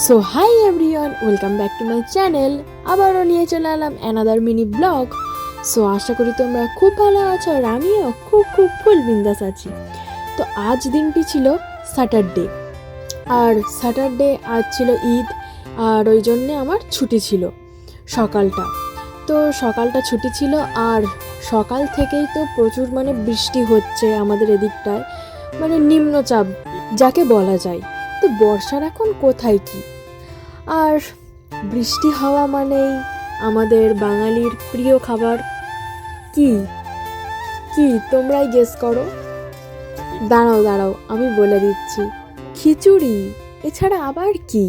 So hi everyone, welcome back to my channel. আবারও নিয়ে চলে এলাম অ্যানাদার মিনি ব্লগ। সো আশা করি তোমরা খুব ভালো আছো আর আমিও খুব ফুল বিন্দাস আছি। তো আজ দিনটি ছিল স্যাটারডে, আর স্যাটারডে আজ ছিল ঈদ, আর ওই জন্যে আমার ছুটি ছিল সকালটা। তো সকালটা ছুটি ছিল, আর সকাল থেকেই তো প্রচুর বৃষ্টি হচ্ছে আমাদের এদিকটায়, নিম্নচাপ যাকে বলা যায়। তো বর্ষার এখন কোথায় কি, আর বৃষ্টি হওয়া মানেই আমাদের বাঙালির প্রিয় খাবার কি কি তোমরাই গেস করো। দাঁড়াও আমি বলে দিচ্ছি, খিচুড়ি। এছাড়া আবার কি?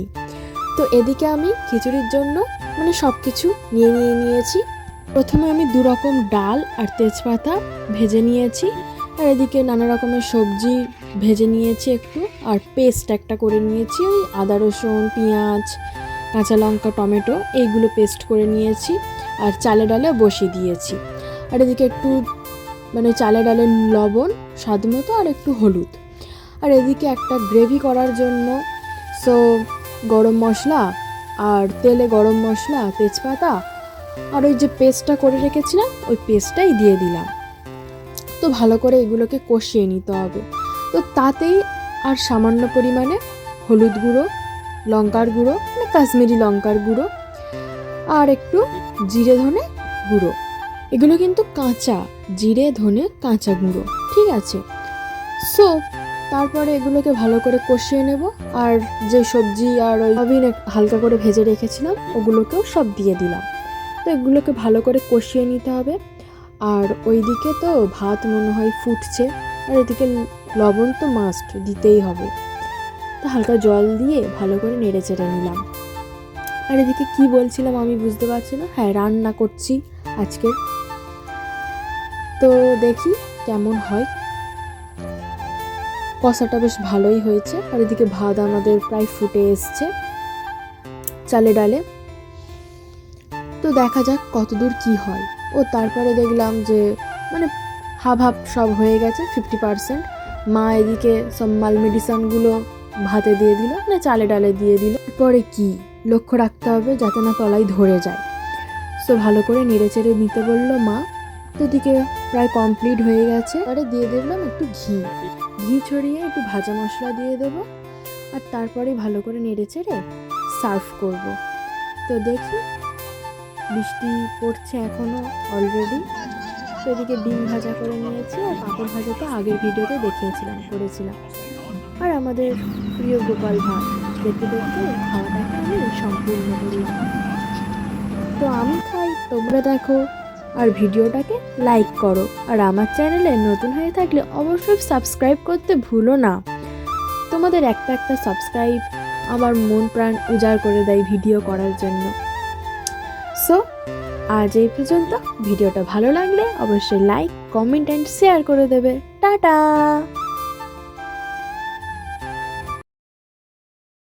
তো এদিকে আমি খিচুড়ির জন্য সব কিছু নিয়েছি। প্রথমে আমি 2 রকম ডাল আর তেজপাতা ভেজে নিয়েছি, আর এদিকে নানা রকমের সবজি ভেজে নিয়েছি একটু, আর পেস্ট একটা করে নিয়েছি, ওই আদা রসুন পেঁয়াজ কাঁচা লঙ্কা টমেটো এইগুলো পেস্ট করে নিয়েছি, আর চালে ডালে বসিয়ে দিয়েছি। আর এদিকে একটু চালে ডালে লবণ স্বাদ মতো আর একটু হলুদ। আর এদিকে একটা গ্রেভি করার জন্য গরম মশলা আর তেলে গরম মশলা তেজপাতা আর ওই যে পেস্টটা করে রেখেছিলাম ওই পেস্টটাই দিয়ে দিলাম। তো ভালো করে এগুলোকে কষিয়ে নিতে হবে। তো তাতেই আর সামান্য পরিমাণে হলুদ গুঁড়ো, লঙ্কার গুঁড়ো কাশ্মীরি লঙ্কার গুঁড়ো আর একটু জিরে ধনে গুঁড়ো, এগুলো কিন্তু কাঁচা জিরে ধনে কাঁচা গুঁড়ো, ঠিক আছে। তারপরে এগুলোকে ভালো করে কষিয়ে নেব, আর যে সবজি আর ওই সয়াবিন হালকা করে ভেজে রেখেছিলাম ওগুলোকেও সব দিয়ে দিলাম। তো এগুলোকে ভালো করে কষিয়ে নিতে হবে। আর ওইদিকে তো ভাত মনে হয় ফুটছে, আর এদিকে লবণ তো মাস্ট দিতেই হবে। তো হালকা জল দিয়ে ভালো করে নেড়ে চেড়ে নিলাম। আর এদিকে কি বলছিলাম আমি বুঝতে পারছি না, হ্যাঁ রান্না করছি আজকে। তো দেখি কেমন হয়, কষাটা বেশ ভালোই হয়েছে। আর এদিকে ভাত আমাদের প্রায় ফুটে এসছে চালে ডালে। তো দেখা যাক কতদূর কি হয়। ও তারপরে দেখলাম যে হাফ সব হয়ে গেছে, 50%। মা এদিকে সব মাল মেডিসিনগুলো ভাতে দিয়ে দিল, চালে ডালে দিয়ে দিল। পরে কি লক্ষ্য রাখতে হবে যাতে না তলায় ধরে যায়। ভালো করে নেড়ে চেড়ে নিতে বললো মা। তো এদিকে প্রায় কমপ্লিট হয়ে গেছে। পরে দিয়ে দিলাম একটু ঘি ছড়িয়ে একটু ভাজা মশলা দিয়ে দেবো, আর তারপরে ভালো করে নেড়ে চেড়ে সার্ভ করব। তো দেখি বৃষ্টি পড়ছে এখনও অলরেডি। তো এদিকে ডিম ভাজা করে নিয়েছি, আর পাঁপড় ভাজা তো আগের ভিডিওতে করেছিলাম। আর আমাদের প্রিয় গোপাল ভাত দেখতে দেখতে খাওয়াটাকে আমি সম্পূর্ণ করলাম। তো আমি খাই, তোমরা দেখো আর ভিডিওটাকে লাইক করো, আর আমার চ্যানেলে নতুন হয়ে থাকলে অবশ্যই সাবস্ক্রাইব করতে ভুলো না। তোমাদের একটা সাবস্ক্রাইব আমার মন প্রাণ উজাড় করে দেয় ভিডিও করার জন্য। আজ এই পর্যন্ত। ভিডিওটা ভালো লাগলে অবশ্যই লাইক কমেন্ট অ্যান্ড শেয়ার করে দেবে। টাটা।